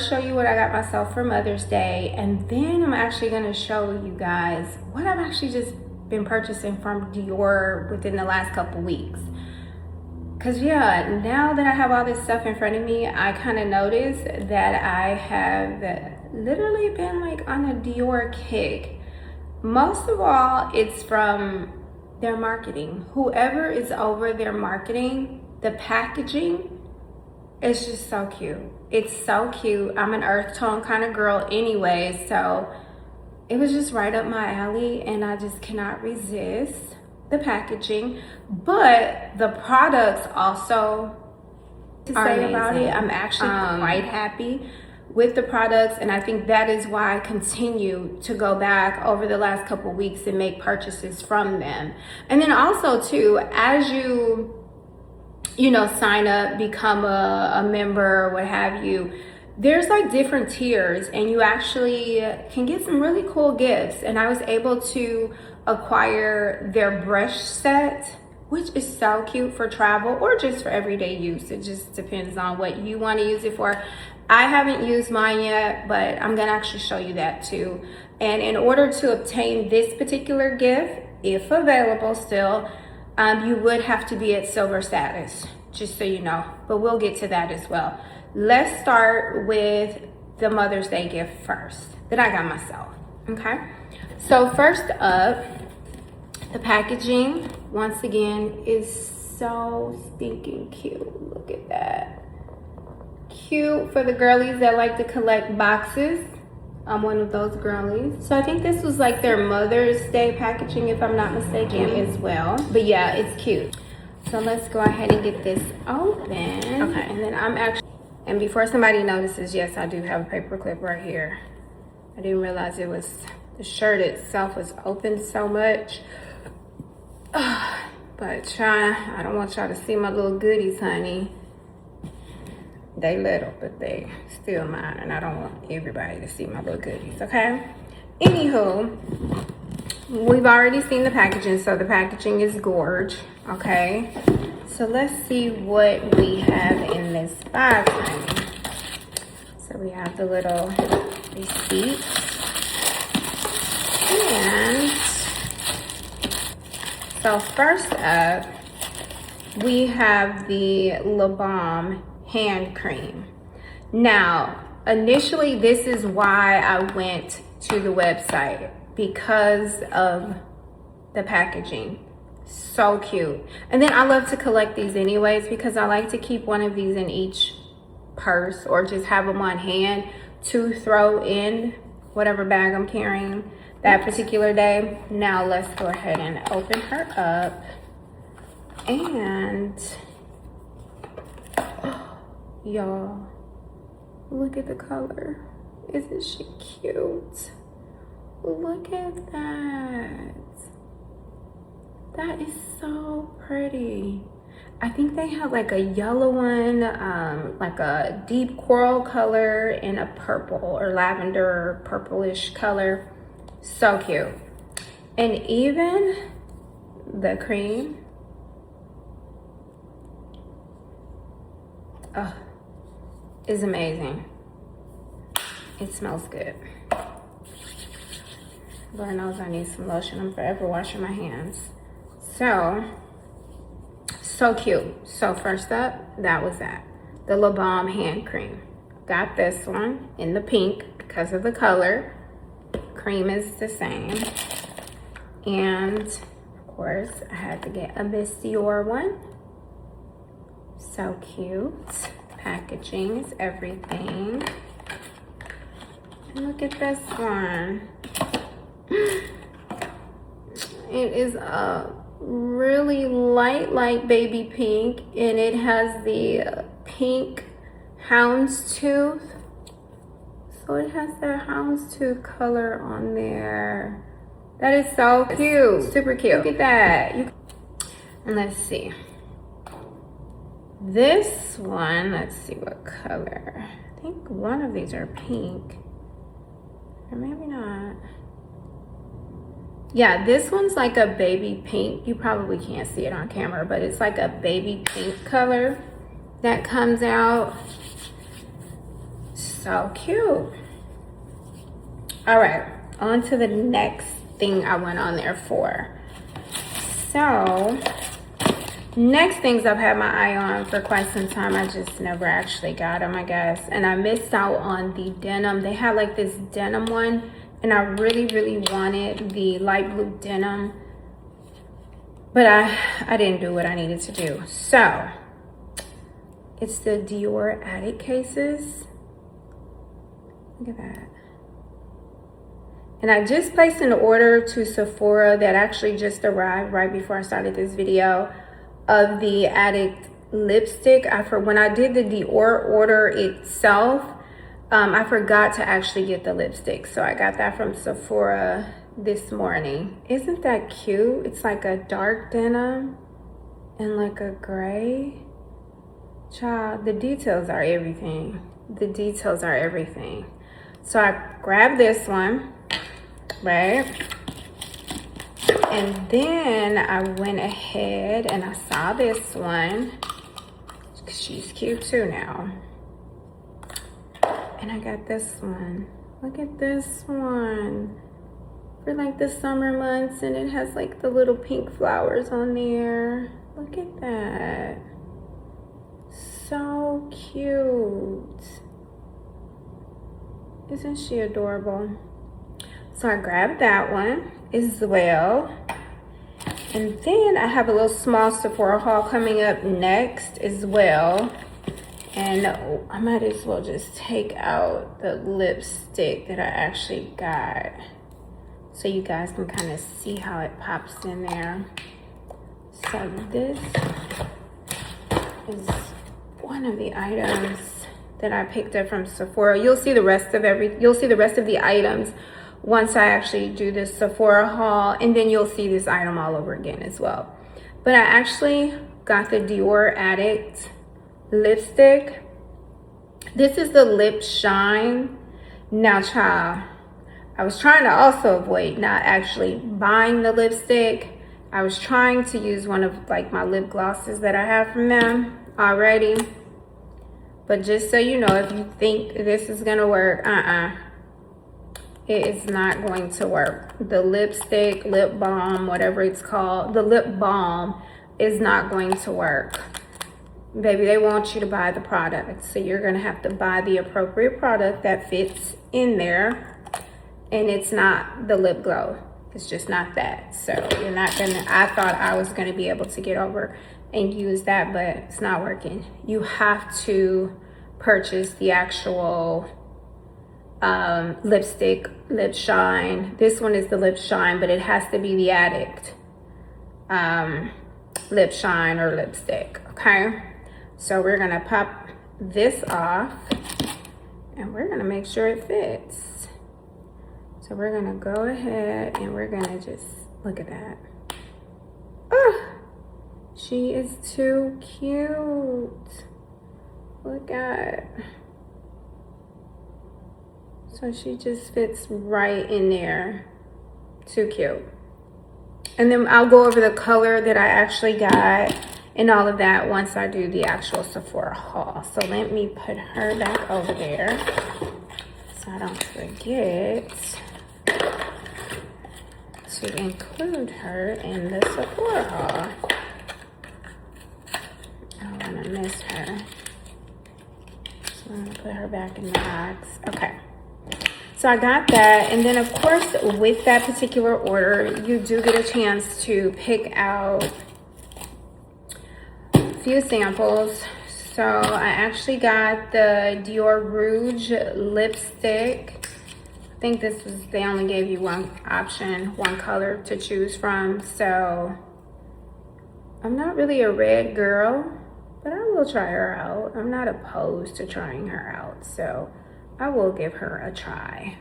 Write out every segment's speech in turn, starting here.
show you what I got myself for Mother's Day, and then I'm actually going to show you guys what I've actually just been purchasing from Dior within the last couple weeks. Because yeah, now that I have all this stuff in front of me, I kind of noticed that I have literally been like on a Dior kick. Most of all, it's from their marketing. Whoever is over their marketing, the packaging, it's just so cute. It's so cute. I'm an earth tone kind of girl anyway, so it was just right up my alley, and I just cannot resist the packaging. But the products also, to say about it, I'm actually quite happy with the products, and I think that is why I continue to go back over the last couple weeks and make purchases from them. And then also too, as you sign up, become a member, what have you, there's like different tiers, and you actually can get some really cool gifts. And I was able to acquire their brush set, which is so cute for travel or just for everyday use. It just depends on what you want to use it for. I haven't used mine yet, but I'm gonna actually show you that too. And in order to obtain this particular gift, if available still, you would have to be at silver status, just so you know, but we'll get to that as well. Let's start with the Mother's Day gift first that I got myself, okay? So first up, the packaging, once again, is so stinking cute. Look at that. Cute for the girlies that like to collect boxes. I'm one of those girlies. So I think this was like their Mother's Day packaging, if I'm not mistaken, as well. But yeah, it's cute. So let's go ahead and get this open. Okay, and then and before somebody notices, yes, I do have a paper clip right here. I didn't realize the shirt itself was open so much. But I don't want y'all to see my little goodies, honey. They little, but they still mine, and I don't want everybody to see my little goodies, okay? Anywho, we've already seen the packaging, so the packaging is gorge, okay? So let's see what we have in this box, honey. So we have the little receipt, and so first up, we have the Le Balm hand cream. Now, initially, this is why I went to the website, because of the packaging. So cute. And then I love to collect these anyways, because I like to keep one of these in each purse, or just have them on hand to throw in whatever bag I'm carrying that particular day. Now let's go ahead and open her up, and y'all, look at the color. Isn't she cute? Look at that. That is so pretty. I think they have like a yellow one, like a deep coral color, and a purple or lavender purplish color. So cute. And even the cream, is amazing. It smells good. Lord knows I need some lotion. I'm forever washing my hands. So cute. So first up, that was that. The Le Balm hand cream. Got this one in the pink because of the color. Cream is the same. And of course, I had to get a Miss Dior one. So cute. Packaging is everything. And look at this one. It is a really light baby pink, and it has the pink houndstooth. So it has that houndstooth color on there. That is so cute. Super cute. Look at that. And let's see. This one, let's see what color. I think one of these are pink. Or maybe not. Yeah, this one's like a baby pink. You probably can't see it on camera, but it's like a baby pink color that comes out. So cute. All right, on to the next thing I went on there for. So next things I've had my eye on for quite some time. I just never actually got them, I guess. And I missed out on the denim. They had like this denim one, and I really wanted the light blue denim, but I didn't do what I needed to do. So it's the Dior Addict cases. Look at that. And I just placed an order to Sephora that actually just arrived right before I started this video of the Addict lipstick. When I did the Dior order itself, I forgot to actually get the lipstick. So I got that from Sephora this morning. Isn't that cute? It's like a dark denim and like a gray. Child, the details are everything. The details are everything. So I grabbed this one, right? And then I went ahead and I saw this one. She's cute too now. And I got this one. Look at this one. For like the summer months, and it has like the little pink flowers on there. Look at that. So cute. Isn't she adorable? So I grabbed that one as well. And then I have a little small Sephora haul coming up next as well. And I might as well just take out the lipstick that I actually got, so you guys can kind of see how it pops in there. So this is one of the items that I picked up from Sephora. You'll see the rest of the items once I actually do this Sephora haul, and then you'll see this item all over again as well. But I actually got the Dior Addict lipstick. This is the Lip Shine. Now, child, I was trying to also avoid not actually buying the lipstick. I was trying to use one of like my lip glosses that I have from them already. But just so you know, if you think this is gonna work, it is not going to work. The lipstick, lip balm, whatever it's called, the lip balm is not going to work. Baby, they want you to buy the product. So you're gonna have to buy the appropriate product that fits in there. And it's not the lip glow. It's just not that. So you're not gonna, I thought I was gonna be able to get over and use that, but it's not working. You have to purchase the actual lipstick, Lip Shine. This one is the Lip Shine, but it has to be the Addict Lip Shine or lipstick, okay? So we're gonna pop this off and we're gonna make sure it fits. So we're gonna go ahead and we're gonna just, look at that. Oh, she is too cute. Look at. So she just fits right in there. Too cute. And then I'll go over the color that I actually got and all of that once I do the actual Sephora haul. So let me put her back over there so I don't forget to include her in the Sephora haul. I don't want to miss her. So I'm going to put her back in the box. Okay. So I got that, and then of course with that particular order, you do get a chance to pick out a few samples. So I actually got the Dior Rouge lipstick. I think this was, they only gave you one option, one color to choose from. So I'm not really a red girl, but I will try her out. I'm not opposed to trying her out, so I will give her a try.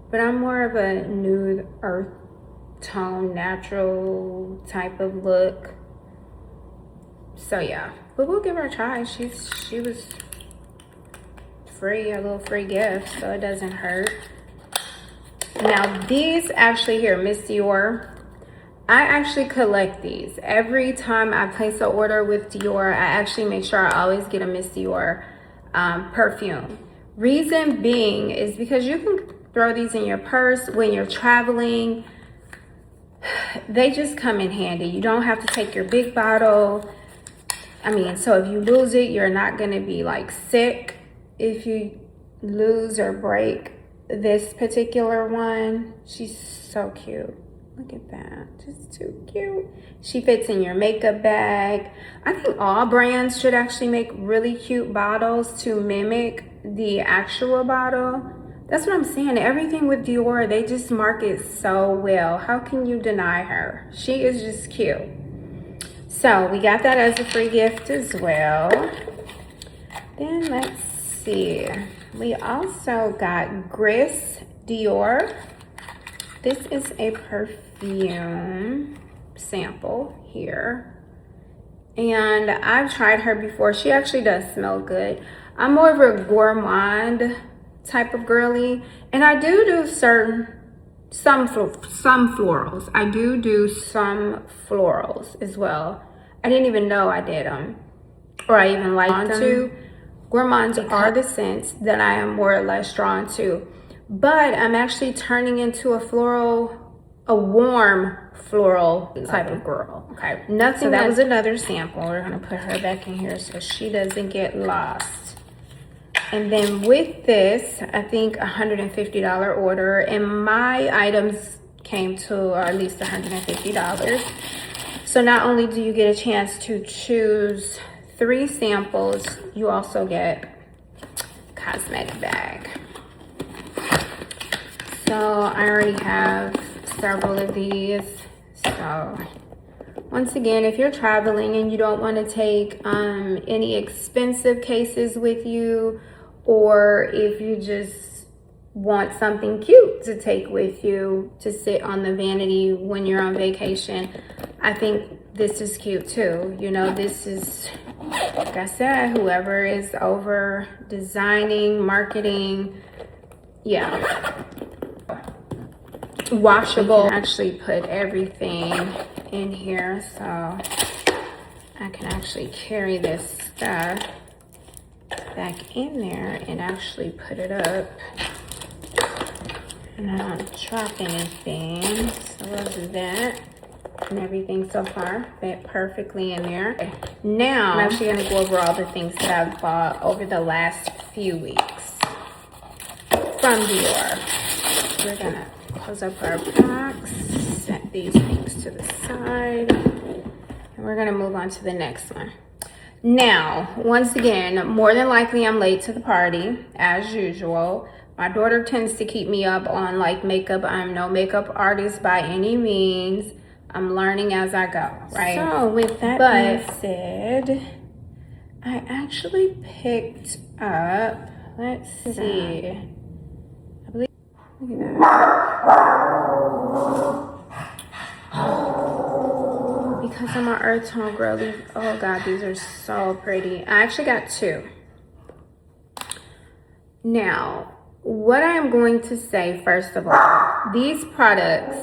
But I'm more of a nude earth tone, natural type of look. So yeah, but we'll give her a try. She was free, a little free gift, so it doesn't hurt. Now these actually here, Miss Dior, I actually collect these. Every time I place an order with Dior, I actually make sure I always get a Miss Dior perfume. Reason being is because you can throw these in your purse when you're traveling. They just come in handy. You don't have to take your big bottle. I mean, so if you lose it, you're not going to be like sick if you lose or break this particular one. She's so cute. Look at that, just too cute. She fits in your makeup bag. I think all brands should actually make really cute bottles to mimic the actual bottle. That's what I'm saying. Everything with Dior, they just market so well. How can you deny her? She is just cute. So we got that as a free gift as well. Then let's see. We also got Gris Dior. This is a perfume sample here. And I've tried her before. She actually does smell good. I'm more of a gourmand type of girly. And I do some florals. I do some florals as well. I didn't even know I did them. Or I even liked them. Gourmands are the scents that I am more or less drawn to. But I'm actually turning into a warm floral type of girl. Okay, nothing. So that was another sample. We're gonna put her back in here so she doesn't get lost. And then with this, I think $150 order, and my items came to at least $150. So not only do you get a chance to choose 3 samples, you also get cosmetic bag. So I already have several of these. So once again, if you're traveling and you don't want to take any expensive cases with you, or if you just want something cute to take with you to sit on the vanity when you're on vacation, I think this is cute too. You know, this is, like I said, whoever is over designing, marketing, yeah. Washable. I can actually put everything in here, so I can actually carry this stuff back in there and actually put it up, and I don't drop anything. So we'll do that, and everything so far fit perfectly in there. Okay. Now I'm actually going to go over all the things that I've bought over the last few weeks from Dior. We're gonna close up our box, set these things to the side, and we're gonna move on to the next one. Now, once again, more than likely I'm late to the party, as usual. My daughter tends to keep me up on like makeup. I'm no makeup artist by any means. I'm learning as I go, right? So with that being said, I actually picked up, let's see, I believe, look at that. Because I'm an earth tone girl, oh God, these are so pretty. I actually got 2. Now, what I'm going to say, first of all, these products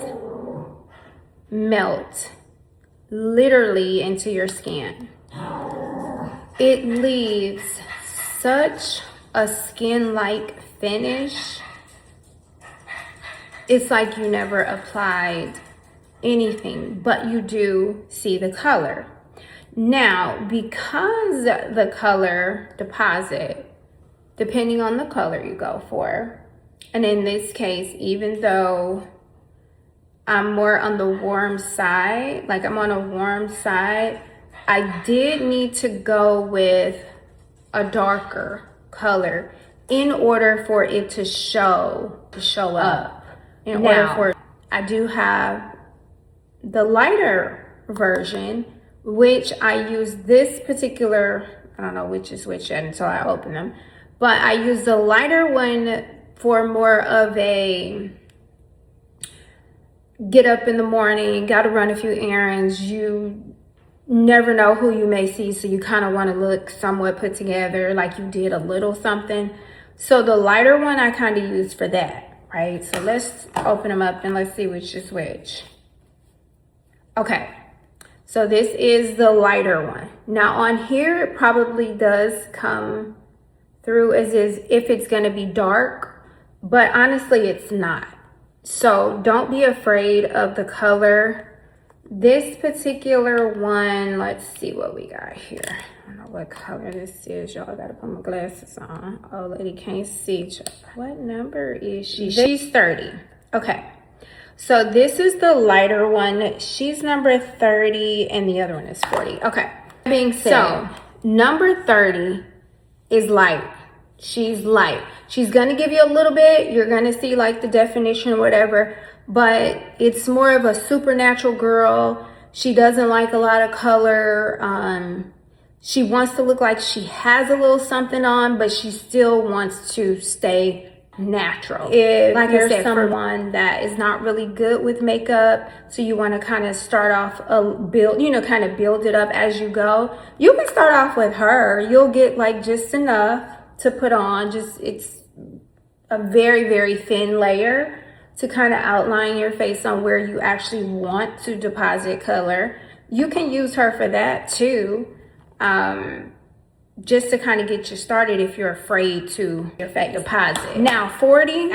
melt literally into your skin. It leaves such a skin-like finish. It's like you never applied anything, but you do see the color. Now, because the color deposit, depending on the color you go for, and in this case, even though I'm more on the warm side, like I'm on a warm side, I did need to go with a darker color in order for it to show up. I do have the lighter version, which I use this particular, I don't know which is which yet until I open them, but I use the lighter one for more of a get up in the morning, got to run a few errands, you never know who you may see, so you kind of want to look somewhat put together, like you did a little something. So the lighter one I kind of use for that, right? So let's open them up and let's see which is which. Okay, so this is the lighter one. Now on here, it probably does come through as if it's going to be dark, but honestly it's not. So don't be afraid of the color. This particular one, let's see what we got here. I don't know what color this is, y'all. I gotta put my glasses on. Oh, lady can't see. What number is she? She's 30. Okay, so this is the lighter one. She's number 30 and the other one is 40. Okay, that being said, so number 30 is light. She's light. She's gonna give you a little bit. You're gonna see like the definition or whatever, but it's more of a supernatural girl. She doesn't like a lot of color. She wants to look like she has a little something on, but she still wants to stay natural. If like you're someone that is not really good with makeup, so you want to kind of start off kind of build it up as you go, you can start off with her. You'll get like just enough to put on. It's a very, very thin layer to kind of outline your face on where you actually want to deposit color. You can use her for that too, just to kind of get you started if you're afraid to deposit. Now 40,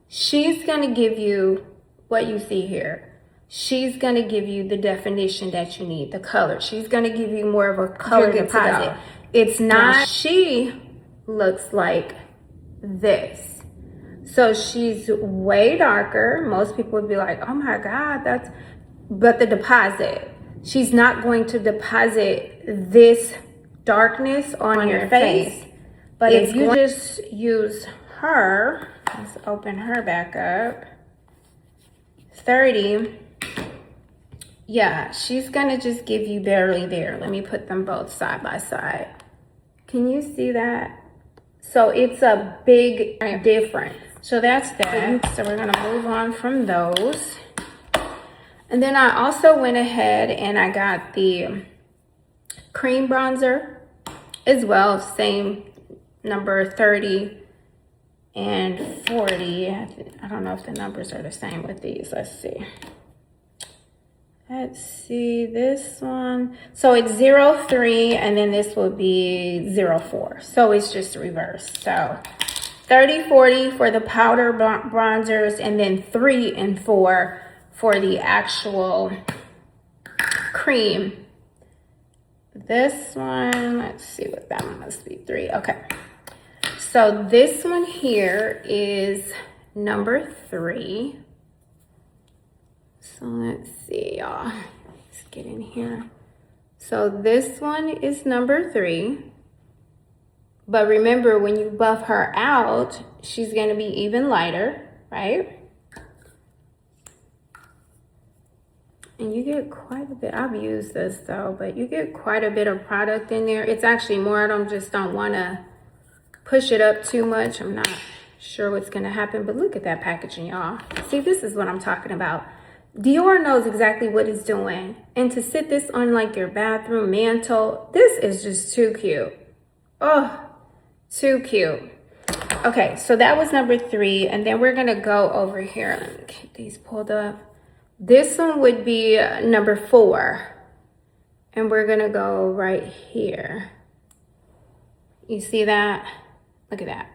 she's gonna give you what you see here. She's gonna give you the definition that you need, the color. She's gonna give you more of a color deposit. It's not, she looks like this. So she's way darker. Most people would be like, oh my God, but the deposit, she's not going to deposit this darkness on your face. But if you just use her, let's open her back up, 30, yeah, she's gonna just give you barely there. Let me put them both side by side. Can you see that? So it's a big difference. So that's that. So we're gonna move on from those. And then I also went ahead and I got the cream bronzer as well, same number 30 and 40. I don't know if the numbers are the same with these. Let's see. Let's see this one. So it's 03 and then this will be 04. So it's just reversed. So 30, 40 for the powder bronzers and then 3 and 4 for the actual cream. This one, let's see what that one must be, 3. Okay. So this one here is number 3. So let's see, y'all. Let's get in here. So this one is number 3. But remember, when you buff her out, she's going to be even lighter, right? And you get quite a bit. I've used this though, but you get quite a bit of product in there. It's actually more. I don't want to push it up too much. I'm not sure what's going to happen, but look at that packaging, y'all. See, this is what I'm talking about. Dior knows exactly what it's doing. And to sit this on like your bathroom mantle, this is just too cute. Oh, too cute. Okay, so that was number 3. And then we're going to go over here. Let me get these pulled up. This one would be number 4. And we're going to go right here. You see that? Look at that.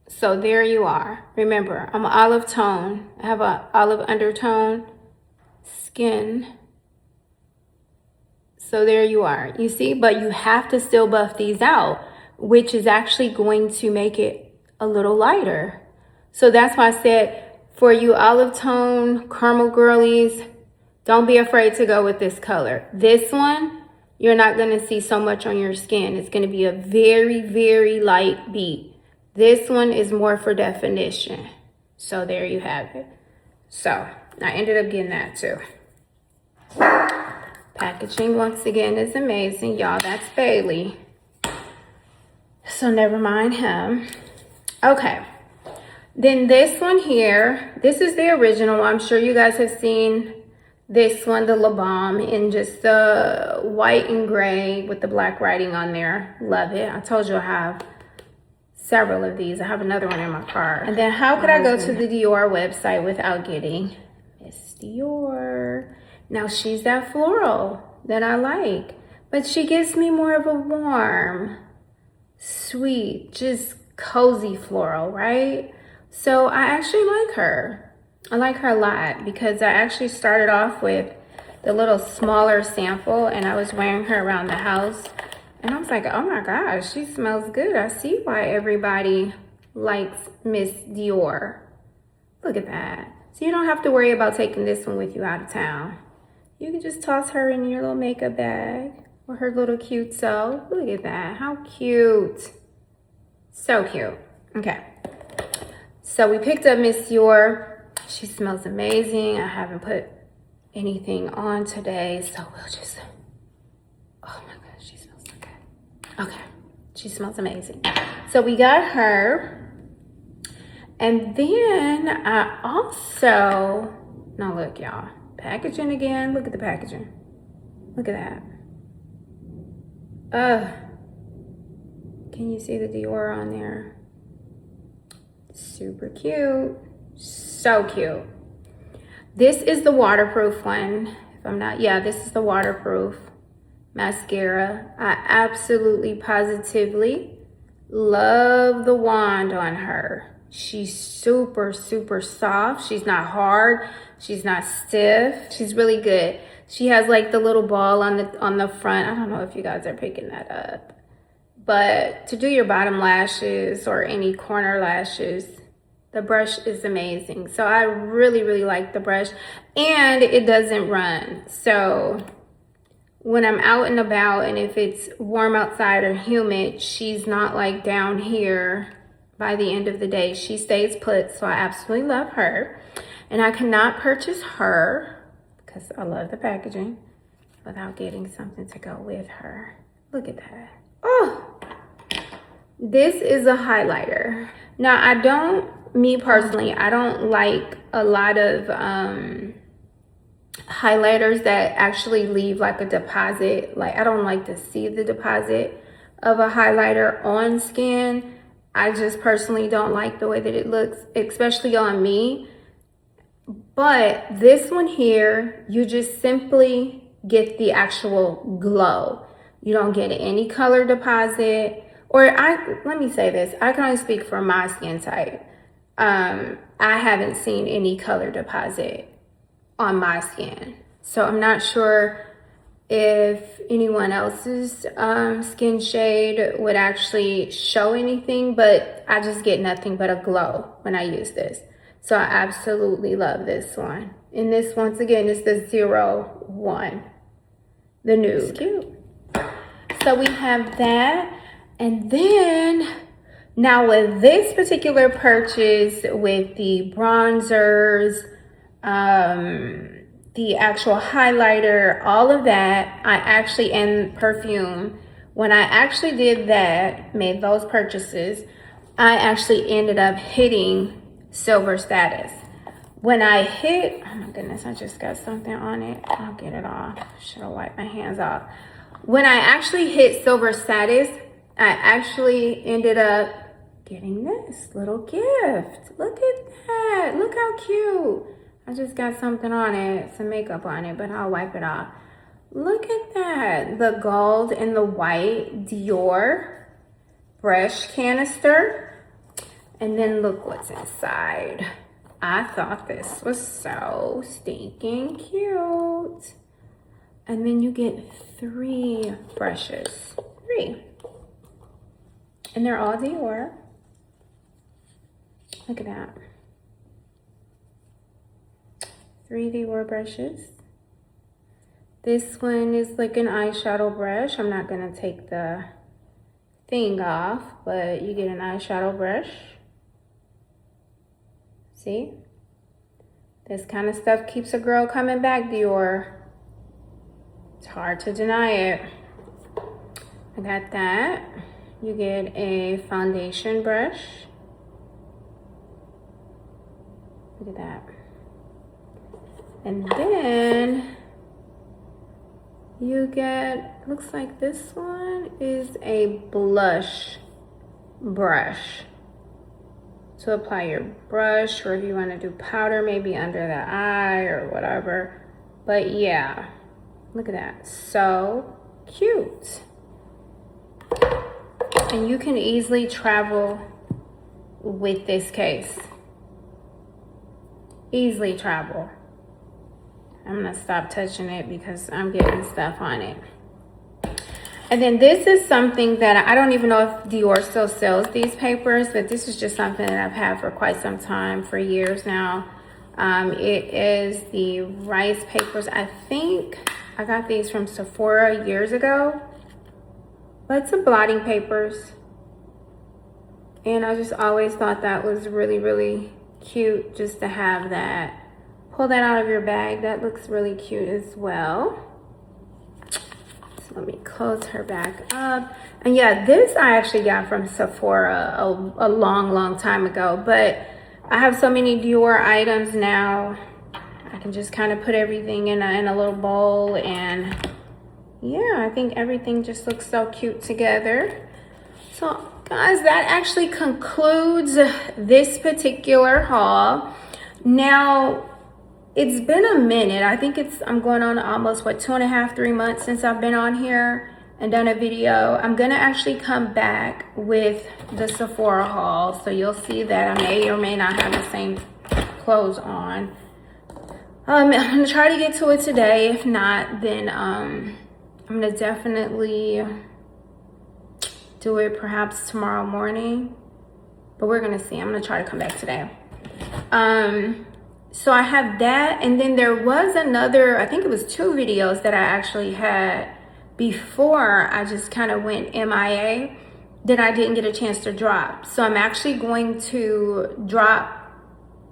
So there you are. Remember, I'm olive tone. I have an olive undertone skin. So there you are. You see, but you have to still buff these out, which is actually going to make it a little lighter. So that's why I said, for you olive tone caramel girlies, don't be afraid to go with this color. This one, you're not going to see so much on your skin. It's going to be a very, very light beat. This one is more for definition. So there you have it. So I ended up getting that too. Packaging once again is amazing, y'all. That's Bailey. So never mind him. Okay. Then this one here, this is the original. I'm sure you guys have seen this one, the La Bombe, in just the white and gray with the black writing on there. Love it. I told you I have several of these. I have another one in my car. And then how could I go to the Dior website without getting Miss Dior? Now she's that floral that I like, but she gives me more of a warm sweet, just cozy floral, right? So I actually like her. I like her a lot because I actually started off with the little smaller sample and I was wearing her around the house. And I was like, oh my gosh, she smells good. I see why everybody likes Miss Dior. Look at that. So you don't have to worry about taking this one with you out of town. You can just toss her in your little makeup bag or her little cute self. Look at that. How cute. So cute. Okay. So we picked up Miss Dior. She smells amazing. I haven't put anything on today, so we'll just, oh my gosh, she smells so good. Okay, she smells amazing. So we got her, and then I also, now look y'all, packaging again. Look at the packaging. Look at that. Can you see the Dior on there? Super cute. So cute. This is the waterproof one. If I'm not, yeah, this is the waterproof mascara. I absolutely positively love the wand on her. She's super, super soft. She's not hard. She's not stiff. She's really good. She has like the little ball on the front. I don't know if you guys are picking that up. But to do your bottom lashes or any corner lashes, the brush is amazing. So I really, really like the brush, and it doesn't run. So when I'm out and about and if it's warm outside or humid, she's not like down here by the end of the day. She stays put, so I absolutely love her. And I cannot purchase her because I love the packaging without getting something to go with her. Look at that. Oh, this is a highlighter. Now, me personally, I don't like a lot of highlighters that actually leave like a deposit. Like, I don't like to see the deposit of a highlighter on skin. I just personally don't like the way that it looks, especially on me. But this one here, you just simply get the actual glow. You don't get any color deposit. Or let me say this, I can only speak for my skin type. I haven't seen any color deposit on my skin. So I'm not sure if anyone else's skin shade would actually show anything, but I just get nothing but a glow when I use this. So I absolutely love this one. And this, once again, is the 01, the nude. It's cute. So we have that. And then, now with this particular purchase, with the bronzers, the actual highlighter, all of that, and perfume, when I actually did that, made those purchases, I actually ended up hitting silver status. When I hit, oh my goodness, I just got something on it. I'll get it off. Should have wiped my hands off. When I actually hit silver status, I actually ended up getting this little gift. Look at that. Look how cute. I just got something on it, some makeup on it, but I'll wipe it off. Look at that. The gold and the white Dior brush canister. And then look what's inside. I thought this was so stinking cute. And then you get 3 brushes. 3. And they're all Dior. Look at that. 3 Dior brushes. This one is like an eyeshadow brush. I'm not gonna take the thing off, but you get an eyeshadow brush. See? This kind of stuff keeps a girl coming back, Dior. It's hard to deny it. I got that. You get a foundation brush. Look at that. And then you get, looks like this one is a blush brush to apply your brush, or if you want to do powder maybe under the eye or whatever. But yeah, look at that, so cute. And you can easily travel with this case. Easily travel. I'm gonna stop touching it because I'm getting stuff on it. And then this is something that I don't even know if Dior still sells these papers, but this is just something that I've had for quite some time, for years now. It is the rice papers. I think I got these from Sephora years ago, but some blotting papers. And I just always thought that was really, really cute just to have that. Pull that out of your bag. That looks really cute as well. So let me close her back up. And yeah, this I actually got from Sephora a long time ago. But I have so many Dior items now. I can just kind of put everything in a little bowl. And yeah, I think everything just looks so cute together. So guys, that actually concludes this particular haul. Now, it's been a minute. I think I'm going on almost, what, 2.5, 3 months since I've been on here and done a video. I'm gonna actually come back with the Sephora haul. So you'll see that I may or may not have the same clothes on. I'm gonna try to get to it today. If not, then I'm gonna definitely do it perhaps tomorrow morning, but we're gonna see. I'm gonna try to come back today. So I have that, and then there was another, I think it was 2 videos that I actually had before I just kind of went MIA that I didn't get a chance to drop. So I'm actually going to drop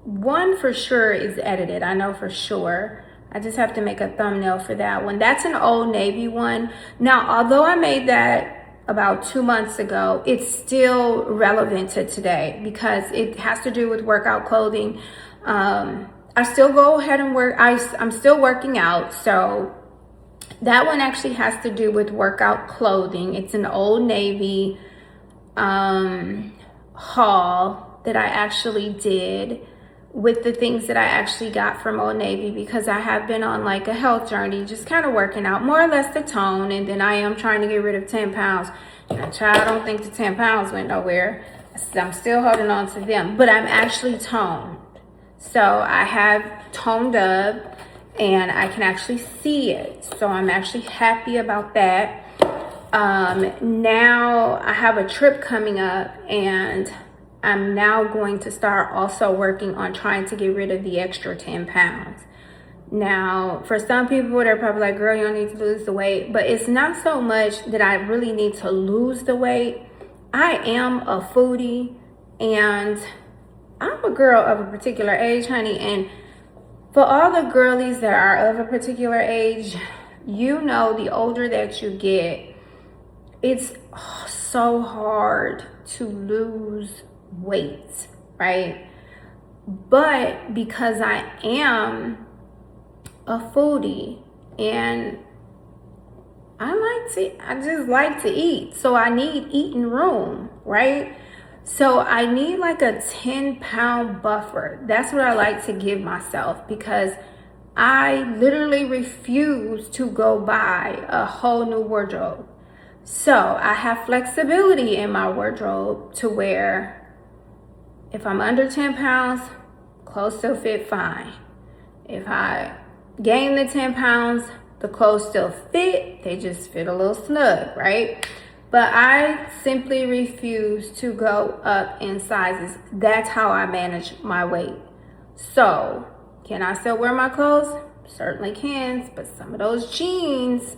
one. For sure is edited, I know for sure. I just have to make a thumbnail for that one. That's an Old Navy one. Now, although I made that about 2 months ago, it's still relevant to today because it has to do with workout clothing. I still go ahead and work. I'm still working out. So that one actually has to do with workout clothing. It's an Old Navy haul that I actually did with the things that I actually got from Old Navy, because I have been on like a health journey, just kind of working out more or less to tone. And then I am trying to get rid of 10 pounds. And I don't think the 10 pounds went nowhere. I'm still holding on to them, but I'm actually toned. So I have toned up and I can actually see it. So I'm actually happy about that. Now I have a trip coming up, and I'm now going to start also working on trying to get rid of the extra 10 pounds. Now, for some people, they're probably like, girl, you don't need to lose the weight. But it's not so much that I really need to lose the weight. I am a foodie, and I'm a girl of a particular age, honey. And for all the girlies that are of a particular age, you know, the older that you get, it's so hard to lose weight, right? But because I am a foodie and I just like to eat, so I need eating room, right? So I need like a 10-pound buffer. That's what I like to give myself, because I literally refuse to go buy a whole new wardrobe. So I have flexibility in my wardrobe to where if I'm under 10 pounds, clothes still fit fine. If I gain the 10 pounds, the clothes still fit, they just fit a little snug, right? But I simply refuse to go up in sizes. That's how I manage my weight. So, can I still wear my clothes? Certainly can, but some of those jeans,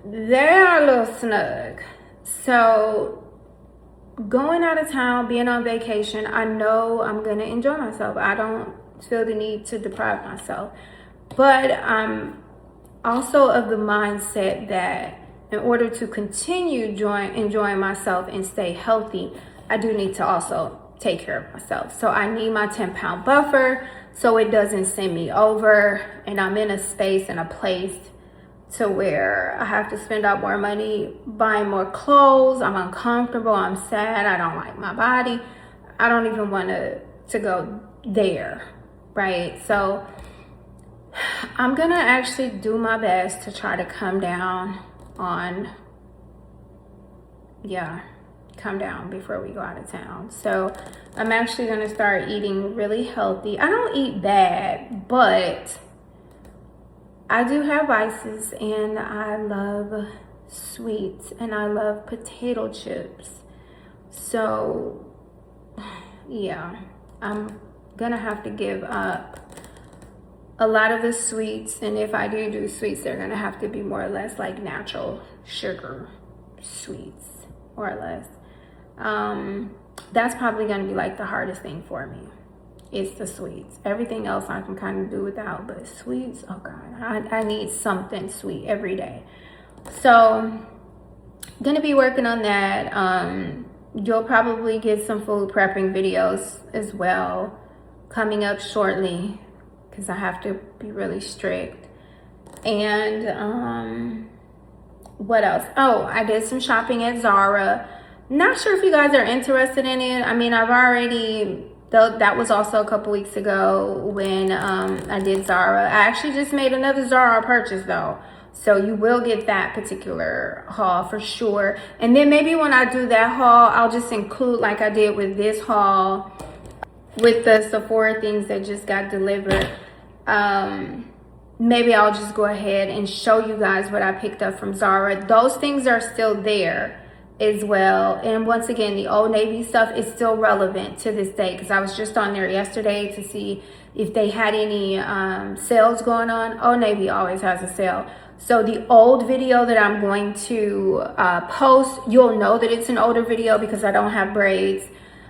they're a little snug. So, going out of town, being on vacation, I know I'm gonna enjoy myself. I don't feel the need to deprive myself. But I'm also of the mindset that in order to continue enjoying myself and stay healthy, I do need to also take care of myself. So I need my 10-pound buffer so it doesn't send me over and I'm in a space and a place to where I have to spend out more money buying more clothes. I'm uncomfortable, I'm sad, I don't like my body. I don't even want to go there, right? So I'm gonna actually do my best to try to come down on, come down before we go out of town. So I'm actually gonna start eating really healthy. I don't eat bad, but I do have vices, and I love sweets, and I love potato chips. So yeah, I'm gonna have to give up a lot of the sweets, and if I do sweets, they're gonna have to be more or less like natural sugar sweets, more or less. That's probably gonna be like the hardest thing for me. It's the sweets. Everything else I can kind of do without, but sweets, oh God, I need something sweet every day. So gonna be working on that. You'll probably get some food prepping videos as well coming up shortly, because I have to be really strict. And what else? Oh, I did some shopping at Zara. Not sure if you guys are interested in it. I mean, I've already, though, that was also a couple weeks ago when I did Zara. I actually just made another Zara purchase though, so you will get that particular haul for sure. And then maybe when I do that haul, I'll just include, like I did with this haul, with the Sephora things that just got delivered. Maybe I'll just go ahead and show you guys what I picked up from Zara. Those things are still there as well. And once again, the Old Navy stuff is still relevant to this day, because I was just on there yesterday to see if they had any sales going on. Old Navy always has a sale. So the old video that I'm going to post, you'll know that it's an older video because I don't have braids.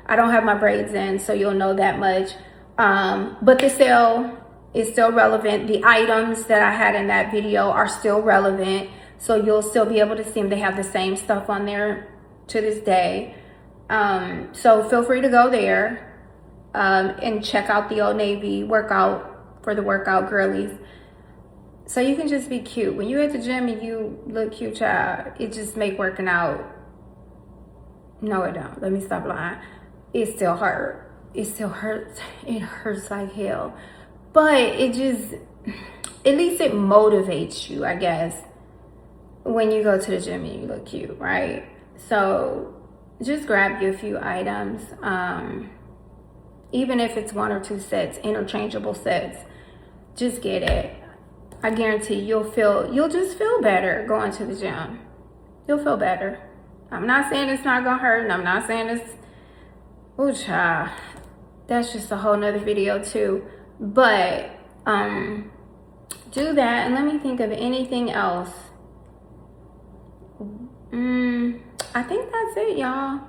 I don't have my braids in, so you'll know that much. But the sale is still relevant. The items that I had in that video are still relevant, so you'll still be able to see them. They have the same stuff on there to this day. So feel free to go there and check out the Old Navy workout for the workout girlies. So you can just be cute. When you at the gym and you look cute, child, it just make working out. No, it don't. Let me stop lying. It still hurt. It still hurts. It hurts like hell. But it just, at least it motivates you, I guess, when you go to the gym and you look cute, right? So just grab you a few items. Even if it's 1 or 2 sets, interchangeable sets, just get it. I guarantee you'll just feel better going to the gym. You'll feel better. I'm not saying it's not gonna hurt, and I'm not saying it's, oh child, that's just a whole nother video too. But do that, and let me think of anything else. I think that's it, y'all.